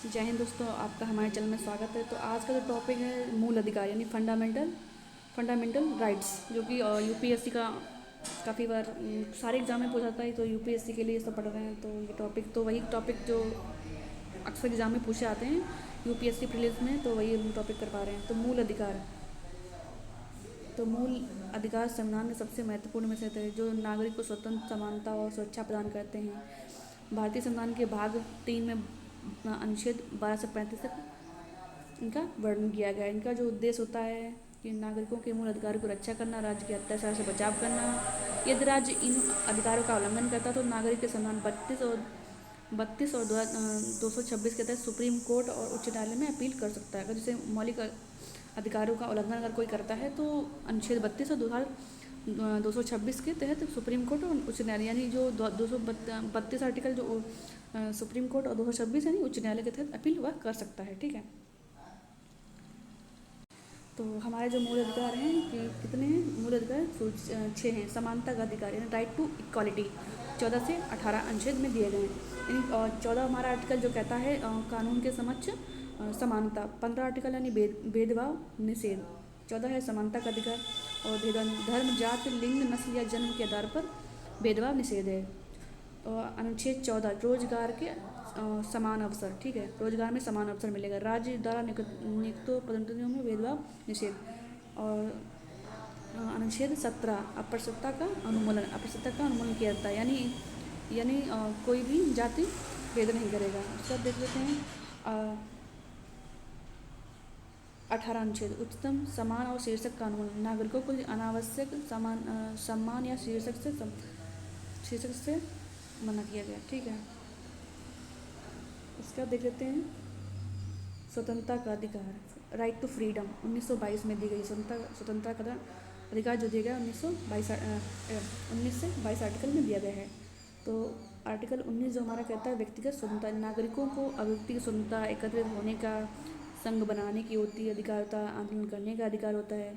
जय हिंद दोस्तों, आपका हमारे चैनल में स्वागत है। तो आज का जो टॉपिक है मूल अधिकार यानी फंडामेंटल राइट्स, जो कि यूपीएससी का काफ़ी बार सारे एग्जाम में पूछा जाता है। तो यूपीएससी के लिए सब पढ़ रहे हैं। तो ये टॉपिक तो वही टॉपिक जो अक्सर एग्जाम में पूछे आते हैं यूपीएससी प्रीलिम्स में, तो वही हम टॉपिक कर पा रहे हैं। तो मूल अधिकार, तो मूल अधिकार संविधान के सबसे महत्वपूर्ण में से थे, जो नागरिक को स्वतंत्र, समानता और सुरक्षा प्रदान करते हैं। भारतीय संविधान के भाग 3 में अनुच्छेद 12 से 35 तक इनका वर्णन किया गया है। इनका जो उद्देश्य होता है कि नागरिकों के मूल अधिकारों को रक्षा करना, राज्य के अत्याचार से बचाव करना। यदि राज्य इन अधिकारों का उल्लंघन करता तो नागरिक के सम्मान 32 और 226 के तहत सुप्रीम कोर्ट और उच्च न्यायालय में अपील कर सकता है। अगर जैसे मौलिक अधिकारों का उल्लंघन अगर कोई करता है तो अनुच्छेद 32 और 226 के तहत सुप्रीम कोर्ट और उच्च न्यायालय, यानी जो 232 आर्टिकल जो सुप्रीम कोर्ट और 226 यानी उच्च न्यायालय के तहत अपील वह कर सकता है। ठीक है। तो हमारे जो मूल अधिकार हैं कि कितने हैं? मूल अधिकार 6 हैं। समानता का अधिकार यानी राइट टू इक्वालिटी 14 से 18 अनुच्छेद में दिए गए हैं। यानी 14 हमारा आर्टिकल जो कहता है कानून के समक्ष समानता। 15 आर्टिकल यानी भेदभाव निषेध। 14 है समानता का अधिकार और भेदभाव धर्म, जाति, लिंग, नस्ल या जन्म के आधार पर भेदभाव निषेध है। और अनुच्छेद 14 रोजगार के समान अवसर। ठीक है, रोजगार में समान अवसर मिलेगा। राज्य द्वारा नियुक्त पदोन्नतियों में भेदभाव निषेध। और अनुच्छेद 17 अस्पृश्यता का अनुमूलन किया जाता है, यानी कोई भी जाति भेद नहीं करेगा। उसका देख लेते हैं 18 अनुच्छेद उच्चतम सम्मान और शीर्षक का अनुमूलन। नागरिकों को अनावश्यक सम्मान या शीर्षक से मना किया गया। ठीक है। इसका देख लेते हैं स्वतंत्रता का अधिकार, राइट टू फ्रीडम 1922 में दी गई स्वतंत्रता का अधिकार जो दिया गया 19 से 22 आर्टिकल में दिया गया है। तो आर्टिकल 19 जो हमारा कहता है व्यक्तिगत स्वतंत्रता, नागरिकों को अभिव्यक्ति की स्वतंत्रता, एकत्रित होने का, संघ बनाने की होती है अधिकार होता है, आंदोलन करने का अधिकार होता है,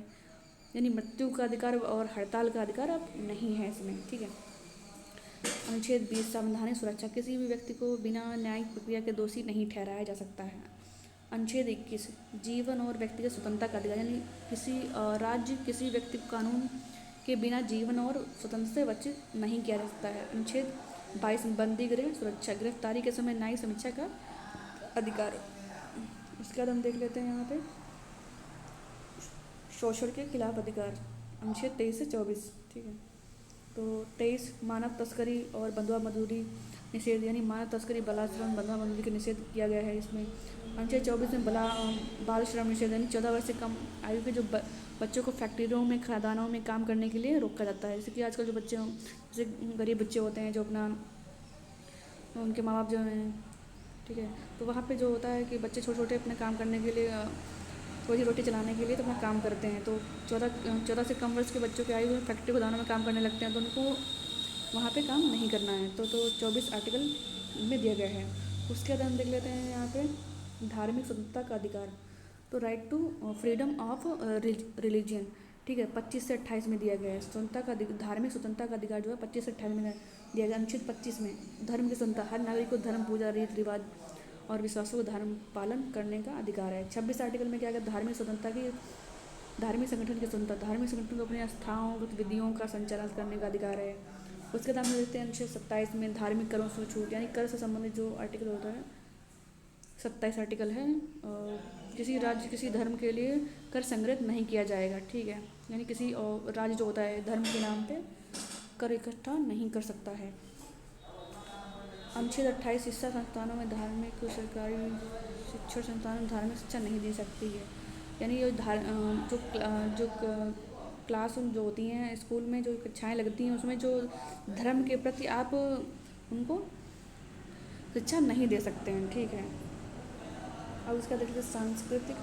यानी मृत्यु का अधिकार और हड़ताल का अधिकार अब नहीं है इसमें। ठीक है। अनुच्छेद 20 संवैधानिक सुरक्षा, किसी भी व्यक्ति को बिना न्यायिक प्रक्रिया के दोषी नहीं ठहराया जा सकता है। अनुच्छेद 21 जीवन और व्यक्तिगत स्वतंत्रता का अधिकार, यानी किसी राज्य किसी व्यक्ति को कानून के बिना जीवन और स्वतंत्रता से वंचित नहीं किया जा सकता है। अनुच्छेद 22 बंदी गृह सुरक्षा, गिरफ्तारी के समय न्यायिक समीक्षा का अधिकार। उसके बाद हम देख लेते हैं यहाँ पे शोषण के खिलाफ अधिकार, अनुच्छेद 23 से 24। ठीक है। तो 23 मानव तस्करी और बंधुआ मजदूरी निषेध, यानी मानव तस्करी, बलात्कार, बंधुआ मजदूरी का निषेध किया गया है इसमें। अनुच्छेद 24 में बाल श्रम निषेध, यानी 14 वर्ष से कम आयु के जो बच्चों को फैक्ट्रियों में, खदानों में काम करने के लिए रोका जाता है। जैसे कि आजकल जो बच्चे जैसे गरीब बच्चे होते हैं जो अपना उनके माँ बाप जो हैं, ठीक है, तो वहाँ पे जो होता है कि बच्चे छोटे छोटे अपने काम करने के लिए रोजी रोटी चलाने के लिए तो अपना काम करते हैं। तो 14 से कम वर्ष के बच्चों की आयु फैक्ट्री गोदानों में काम करने लगते हैं, तो उनको वहाँ पे काम नहीं करना है। तो 24 आर्टिकल में दिया गया है। उसके बाद हम देख लेते हैं यहाँ पे धार्मिक स्वतंत्रता का अधिकार, तो right to freedom of religion. ठीक है, 25 से 28 में दिया गया है। स्वतंत्रता का धार्मिक स्वतंत्रता का अधिकार जो है 25 से 28 में दिया गया। अनुच्छेद 25 में धर्म की स्वतंत्रता, हर नागरिक को धर्म, पूजा, रीति रिवाज और विश्वासों का धर्म पालन करने का अधिकार है। 26 आर्टिकल में क्या है? धार्मिक स्वतंत्रता की, धार्मिक संगठन की स्वतंत्रता, धार्मिक संगठन को अपनी आस्थाओं, गतिविधियों का संचालन करने का अधिकार है। उसके बाद हम देखते हैं अनुच्छेद 27 में धार्मिक करों से छूट, यानी कर से संबंधित जो आर्टिकल होता है 27 आर्टिकल है। किसी राज्य, किसी धर्म के लिए कर संग्रहित नहीं किया जाएगा। ठीक है, यानी किसी राज्य जो होता है धर्म के नाम पे कर इकट्ठा नहीं कर सकता है। अनुच्छेद 28 शिक्षा संस्थानों में धार्मिक, सरकारी शिक्षण संस्थानों में धार्मिक शिक्षा नहीं दी सकती है। यानी जो क्लासरूम जो होती हैं स्कूल में, जो कक्षाएं लगती हैं, उसमें जो धर्म के प्रति आप उनको शिक्षा नहीं दे सकते हैं। ठीक है। अब उसका देखिए सांस्कृतिक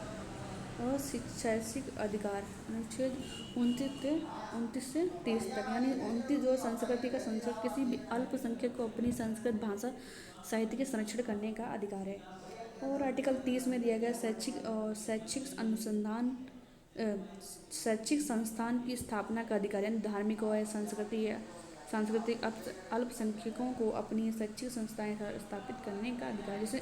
और शैक्षिक अधिकार, अनुच्छेद 29 से 30 तक, यानी 29 जो संस्कृति का संरक्षण, किसी भी अल्पसंख्यक को अपनी संस्कृत भाषा साहित्य के संरक्षण करने का अधिकार है। और आर्टिकल 30 में दिया गया शैक्षिक संस्थान की स्थापना का अधिकार, यानी धार्मिक और सांस्कृतिक अल्पसंख्यकों को अपनी शैक्षिक संस्थाएं स्थापित करने का अधिकार। जैसे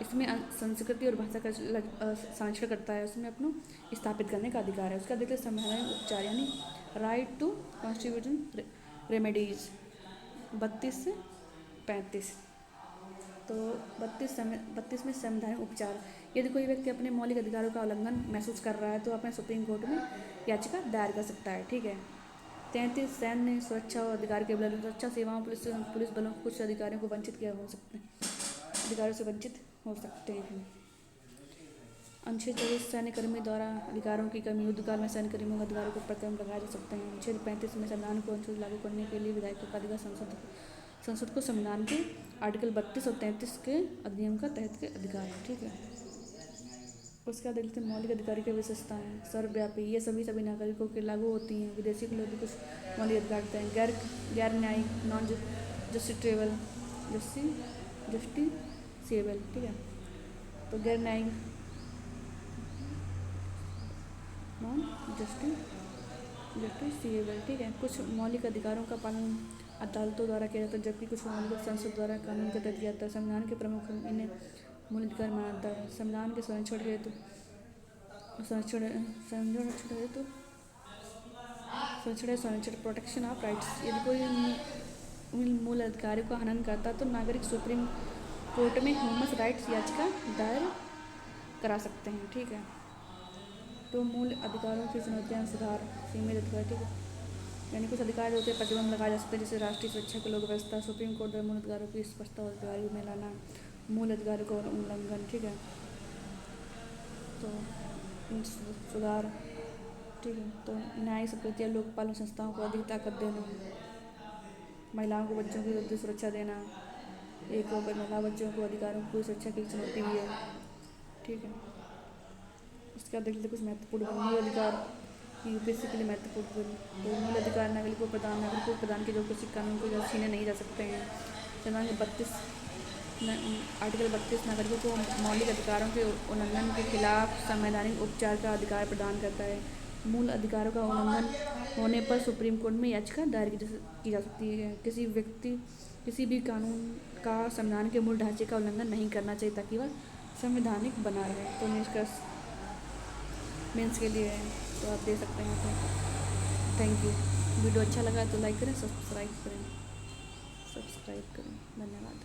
इसमें संस्कृति और भाषा का संरक्षण करता है, उसमें अपनों स्थापित करने का अधिकार है। उसका देखते संवैधानिक उपचार यानी राइट टू कॉन्स्टिट्यूशन रेमेडीज 32 से 35। तो 32 में संवैधानिक उपचार, यदि कोई व्यक्ति अपने मौलिक अधिकारों का उल्लंघन महसूस कर रहा है तो अपने सुप्रीम कोर्ट में याचिका दायर कर सकता है, ठीक है। 33 सैन्य सुरक्षा और अधिकार के बल सुरक्षा सेवाओं पुलिस बलों कुछ अधिकारियों को वंचित किया हो सकते हैं, अधिकारों से वंचित हो सकते हैं। अनुच्छेद 24 सैन्य कर्मी द्वारा अधिकारों की कमी, युद्धकाल में सैन्य कर्मियों के अधिकारों को प्रतिबंध लगाए जा सकते हैं। अनुच्छेद 35 में संविधान को अनुच्छेद लागू करने के लिए विधायकों का अधिकार संसद को संविधान के आर्टिकल 32 और 33 के अधिनियम का तहत के अधिकार है, ठीक है। उसके बाद देखते हैं मौलिक अधिकार की विशेषताएं सर्वव्यापी, ये सभी नागरिकों के लागू होती हैं। विदेशी के लोग भी कुछ मौलिक अधिकार देते हैं। गैर न्यायिक नॉन जस्टिसेबल, ठीक है। तो गैर न्यायिक नॉन जस्टिसेबल, ठीक है। कुछ मौलिक अधिकारों का पालन अदालतों द्वारा किया जाता है, जबकि कुछ मौलिक संसद द्वारा कानून के तहत किया जाता है। संविधान के प्रमुख इन्हें मूल अधिकार माना जाता है। संविधान के संरक्षण प्रोटेक्शन ऑफ राइट्स, यदि कोई मूल अधिकारों का हनन करता है तो नागरिक सुप्रीम कोर्ट में ह्यूमन राइट्स याचिका दायर करा सकते हैं, ठीक है। तो मूल अधिकारों की चुनौतियाँ सुधार, सीमित अधिकार, ठीक है, यानी कुछ अधिकार होते हैं प्रतिबंध लगाए जा सकते हैं, जैसे राष्ट्रीय सुरक्षा की लोक व्यवस्था, सुप्रीम कोर्ट द्वारा मूल अधिकारों की स्पष्टता और अधिकारियों में लाना, मूल अधिकारों का उल्लंघन, ठीक है। तो सुधार, ठीक है। तो न्यायिक स्वीकृति लोकपाल संस्थाओं को अधिक ताकत देना, महिलाओं को बच्चों की सुरक्षा देना, एक महिला बच्चों को अधिकारों की सुरक्षा की चुनौती भी है, ठीक है। उसके बाद देख लेते कुछ महत्वपूर्ण मूल अधिकार यूपीएससी के लिए महत्वपूर्ण। तो मूल अधिकार नागरिकों को प्रदान किए जो किसी कानून को छीने नहीं जा सकते हैं। संविधान के आर्टिकल 32 नागरिकों को मौलिक अधिकारों के उल्लंघन के खिलाफ संवैधानिक उपचार का अधिकार प्रदान करता है। मूल अधिकारों का उल्लंघन होने पर सुप्रीम कोर्ट में याचिका दायर की जा सकती है। किसी व्यक्ति किसी भी कानून का संविधान के मूल ढांचे का उल्लंघन नहीं करना चाहिए ताकि वह संवैधानिक बना रहे। तो निष्कर्ष मेंस के लिए है, तो आप दे सकते हैं। तो थैंक यू। वीडियो अच्छा लगा तो लाइक करें, सब्सक्राइब करें। धन्यवाद।